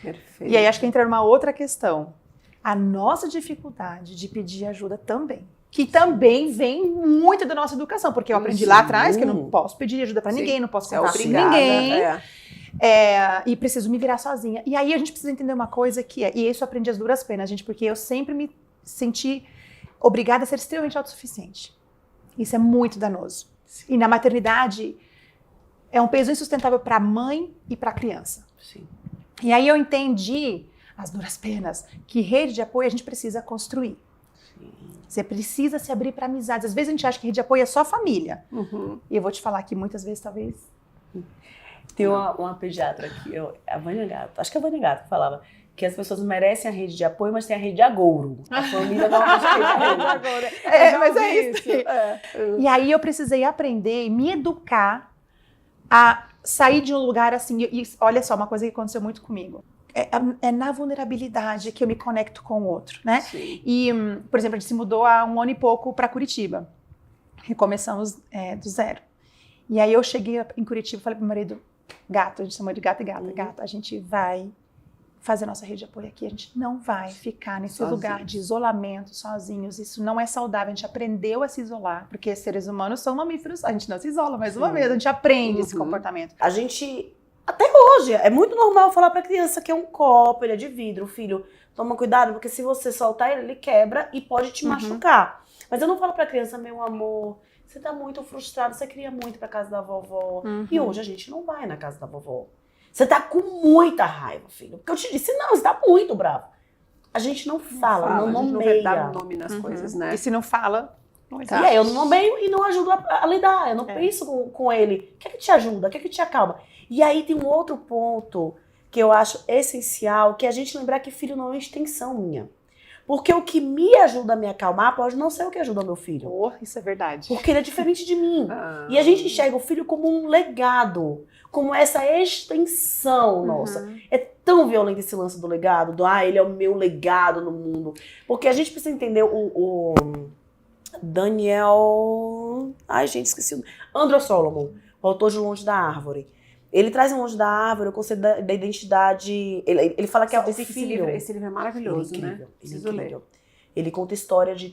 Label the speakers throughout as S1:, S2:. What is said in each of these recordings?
S1: Perfeito.
S2: E aí acho que entra numa outra questão. A nossa dificuldade de pedir ajuda também. Que também vem muito da nossa educação. Porque eu aprendi lá atrás que eu não posso pedir ajuda pra ninguém, não posso contar com ninguém. E preciso me virar sozinha. E aí a gente precisa entender uma coisa que é... E isso eu aprendi às duras penas, gente. Porque eu sempre me senti obrigada a ser extremamente autossuficiente. Isso é muito danoso. Sim. E na maternidade é um peso insustentável pra mãe e pra criança.
S1: Sim.
S2: E aí eu entendi, às duras penas, que rede de apoio a gente precisa construir. Sim. Você precisa se abrir para amizades. Às vezes a gente acha que rede de apoio é só família. E eu vou te falar que muitas vezes, talvez...
S3: Tem uma pediatra aqui, a Vânia Gato, acho que é a Vânia Gato que falava que as pessoas merecem a rede de apoio, mas tem a rede de agouro. A família não tem a rede de agouro.
S2: Mas é isso. E aí eu precisei aprender e me educar a sair de um lugar assim, e olha só, uma coisa que aconteceu muito comigo. É na vulnerabilidade que eu me conecto com o outro, né? Sim. E, por exemplo, a gente se mudou há 1 ano e pouco para Curitiba. Recomeçamos do zero. E aí eu cheguei em Curitiba e falei pro meu marido, gato, a gente chamou de gato e gata, gato, a gente vai fazer nossa rede de apoio aqui, a gente não vai ficar nesse lugar de isolamento, sozinhos, isso não é saudável, a gente aprendeu a se isolar, porque seres humanos são mamíferos, a gente não se isola, mais uma vez, a gente aprende esse comportamento.
S3: A gente, até hoje, é muito normal falar pra criança que é um copo, ele é de vidro, filho, toma cuidado, porque se você soltar ele quebra e pode te machucar. Mas eu não falo pra criança, meu amor, você tá muito frustrado, você queria muito ir pra casa da vovó, e hoje a gente não vai na casa da vovó. Você tá com muita raiva, filho. Porque eu te disse, não, você tá muito bravo. A gente não fala, não nomeia. A gente não vai dar
S1: nome nas coisas, né?
S2: E se não fala, não existe.
S3: E aí eu não nomeio e não ajudo a lidar. Eu não penso com ele. O que é que te ajuda? O que é que te acalma? E aí tem um outro ponto que eu acho essencial, que é a gente lembrar que filho não é uma extensão minha. Porque o que me ajuda a me acalmar pode não ser o que ajuda o meu filho.
S2: Isso é verdade.
S3: Porque ele é diferente de mim. E a gente enxerga o filho como um legado, como essa extensão nossa. É tão violento esse lance do legado, ele é o meu legado no mundo. Porque a gente precisa entender o Daniel... Ai, gente, esqueci o nome. Andrew Solomon, o autor de Longe da Árvore. Ele traz em Longe da Árvore o conceito da identidade. Ele fala que é o filho.
S1: Esse livro é maravilhoso,
S3: ele é incrível,
S1: né? Preciso ler.
S3: Ele conta a história de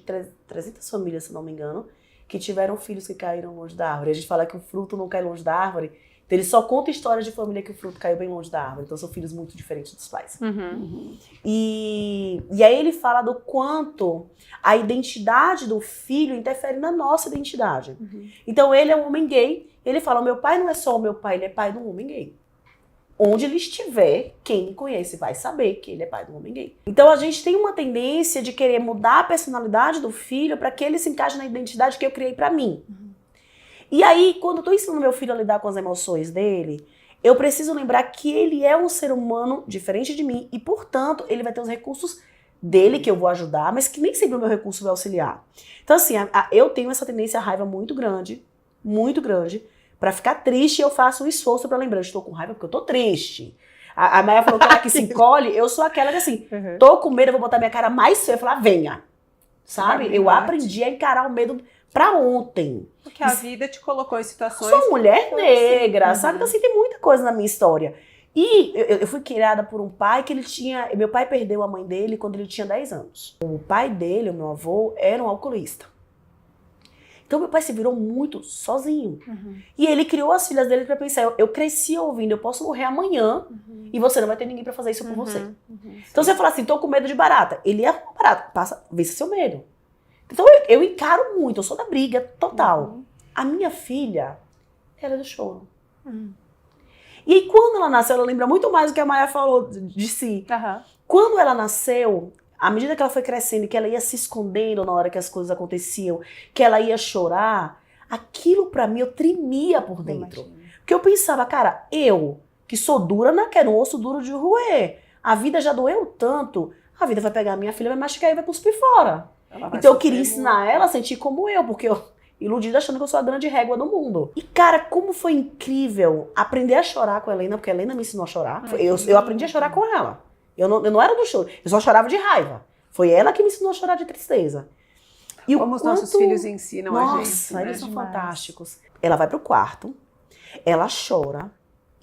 S3: 300 famílias, se não me engano, que tiveram filhos que caíram longe da árvore. A gente fala que o fruto não cai longe da árvore. Então ele só conta histórias de família que o fruto caiu bem longe da árvore. Então são filhos muito diferentes dos pais. E aí ele fala do quanto a identidade do filho interfere na nossa identidade. Então ele é um homem gay. Ele fala, meu pai não é só o meu pai, ele é pai de um homem gay. Onde ele estiver, quem me conhece vai saber que ele é pai de um homem gay. Então a gente tem uma tendência de querer mudar a personalidade do filho para que ele se encaixe na identidade que eu criei para mim. E aí, quando eu tô ensinando meu filho a lidar com as emoções dele, eu preciso lembrar que ele é um ser humano diferente de mim e, portanto, ele vai ter os recursos dele que eu vou ajudar, mas que nem sempre o meu recurso vai auxiliar. Então, assim, eu tenho essa tendência à raiva muito grande, pra ficar triste, eu faço um esforço pra lembrar, eu estou com raiva porque eu tô triste. A Maia falou que ela que se encolhe, eu sou aquela que assim, tô com medo, eu vou botar minha cara mais feia e falar, venha. Sabe? Eu aprendi a encarar o medo pra ontem.
S1: Porque a vida te colocou em situações...
S3: Eu sou mulher negra, sabe? Então assim, tem muita coisa na minha história. E eu fui criada por um pai que ele tinha... Meu pai perdeu a mãe dele quando ele tinha 10 anos. O pai dele, o meu avô, era um alcoolista. Então meu pai se virou muito sozinho. E ele criou as filhas dele pra pensar, eu cresci ouvindo, eu posso morrer amanhã e você não vai ter ninguém pra fazer isso por você. Então você fala assim, tô com medo de barata. Ele é uma barata, vença seu medo. Então eu encaro muito, eu sou da briga total. A minha filha, ela é do choro. E aí quando ela nasceu, ela lembra muito mais do que a Maia falou de si. Quando ela nasceu... À medida que ela foi crescendo e que ela ia se escondendo na hora que as coisas aconteciam, que ela ia chorar, aquilo pra mim eu tremia por dentro. Porque eu pensava, cara, eu, que sou dura, não quero um osso duro de roer. A vida já doeu tanto, a vida vai pegar a minha filha, vai machucar e vai cuspir fora. Então eu queria ensinar ela a sentir como eu, porque eu iludida achando que eu sou a grande régua do mundo. E cara, como foi incrível aprender a chorar com a Helena, porque a Helena me ensinou a chorar. Eu aprendi a chorar com ela. Eu não era do choro, eu só chorava de raiva. Foi ela que me ensinou a chorar de tristeza.
S1: E como os nossos filhos ensinam a gente.
S3: Nossa, eles são fantásticos. Ela vai pro quarto, ela chora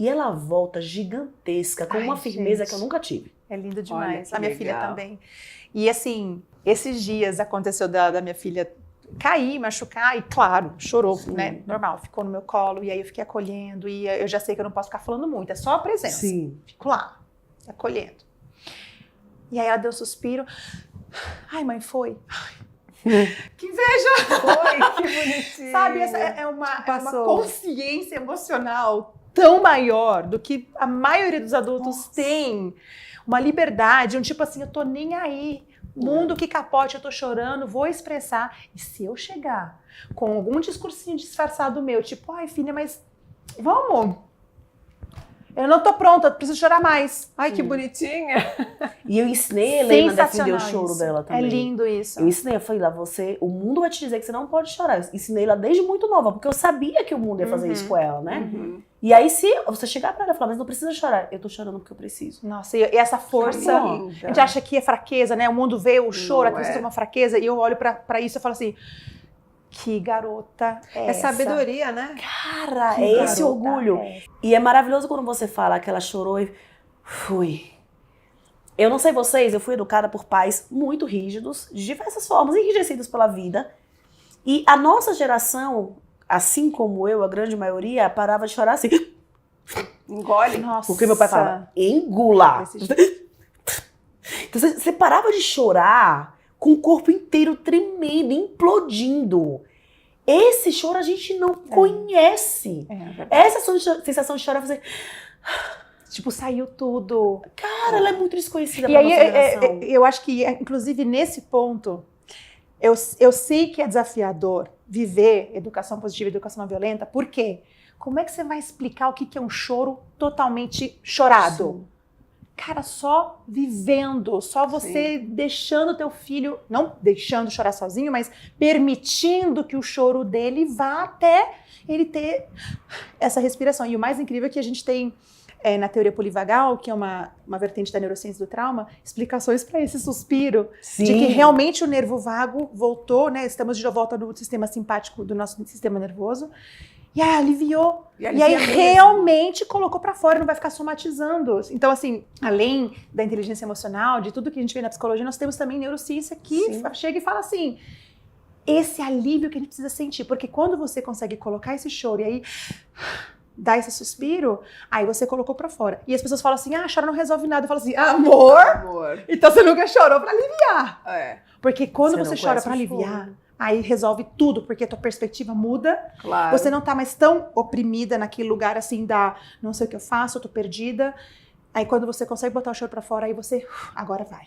S3: E ela volta gigantesca, com
S2: Ai,
S3: uma firmeza
S2: gente.
S3: que eu nunca tive.
S2: É lindo
S1: Olha,
S2: demais.
S1: que
S2: A minha filha
S1: legal.
S2: também. E assim, esses dias aconteceu da minha filha cair, machucar, e claro, chorou, né? Normal, ficou no meu colo, e aí eu fiquei acolhendo, e eu já sei que eu não posso ficar falando muito, é só a presença.
S3: Sim.
S2: Fico lá, acolhendo. E aí ela deu um suspiro. Ai, mãe, foi. Que inveja!
S1: Foi, que bonitinho.
S2: Sabe, essa é uma
S1: Passou.
S2: consciência emocional tão maior do que a maioria dos adultos tem. Uma liberdade, um tipo assim, eu tô nem aí. Mundo que capote, eu tô chorando, vou expressar. E se eu chegar com algum discursinho disfarçado meu, tipo, ai filha, mas vamos. Eu não tô pronta, eu preciso chorar mais.
S1: Ai, que bonitinha.
S3: E eu ensinei a Helena a defender
S2: Sensacional
S3: o choro
S2: isso.
S3: dela também.
S2: É lindo isso.
S3: Eu ensinei, eu falei lá, o mundo vai te dizer que você não pode chorar. Eu ensinei ela desde muito nova, porque eu sabia que o mundo ia fazer isso com ela, né? E aí, se você chegar pra ela e falar, mas não precisa chorar, eu tô chorando porque eu preciso.
S2: Nossa, e essa força, a gente acha que é fraqueza, né? O mundo vê o choro, a tristeza é uma fraqueza, e eu olho pra isso e falo assim, que garota é
S1: É
S2: essa?
S1: sabedoria, né?
S3: Cara,
S2: Que
S3: é esse
S2: garota
S3: orgulho.
S2: é.
S3: E é maravilhoso quando você fala que ela chorou e fui. Eu não sei vocês, eu fui educada por pais muito rígidos, de diversas formas, enrijecidos pela vida. E a nossa geração, assim como eu, a grande maioria, parava de chorar assim.
S1: Engole.
S2: Nossa.
S3: Porque meu pai falava, engula.
S2: Desse jeito.
S3: Então você parava de chorar com o corpo inteiro tremendo, implodindo. Esse choro a gente não conhece.
S2: É verdade.
S3: Essa sensação de chorar, você...
S2: Tipo, saiu tudo.
S3: Cara, ela é muito desconhecida
S2: E
S3: pra
S2: aí,
S3: nossa geração.
S2: eu acho que, inclusive, nesse ponto, eu sei que é desafiador viver educação positiva e educação não violenta. Por quê? Como é que você vai explicar o que é um choro totalmente chorado?
S3: Sim.
S2: Cara, só vivendo, só você deixando o teu filho, não deixando chorar sozinho, mas permitindo que o choro dele vá até ele ter essa respiração. E o mais incrível é que a gente tem na teoria polivagal, que é uma vertente da neurociência do trauma, explicações para esse suspiro,
S3: Sim.
S2: de que realmente o nervo vago voltou, né? Estamos de volta no sistema simpático do nosso sistema nervoso. E aí aliviou. E aí realmente colocou pra fora, não vai ficar somatizando. Então, assim, além da inteligência emocional, de tudo que a gente vê na psicologia, nós temos também neurociência que chega e fala assim, esse alívio que a gente precisa sentir. Porque quando você consegue colocar esse choro e aí dá esse suspiro, aí você colocou pra fora. E as pessoas falam assim, chorar não resolve nada. Eu falo assim, amor, então você nunca chorou pra aliviar.
S1: É,
S2: Porque quando
S3: Você
S2: você
S3: não
S2: chora
S3: conhece
S2: pra
S3: o
S2: aliviar,
S3: choro.
S2: aí resolve tudo, porque a tua perspectiva muda.
S1: claro.
S2: Você não tá mais tão oprimida naquele lugar assim da não sei o que eu faço, eu tô perdida. Aí quando você consegue botar o choro pra fora, aí você, agora vai.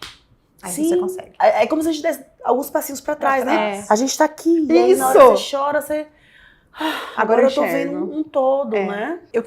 S2: Aí
S3: Sim.
S2: você consegue.
S3: É como se a gente desse alguns passinhos pra trás, né?
S2: É.
S3: A gente tá aqui, e aí na hora
S2: Isso.
S3: que você chora, você...
S2: Agora
S3: Agora eu tô
S1: enxergo.
S3: vendo um todo,
S2: É.
S3: né?
S2: Eu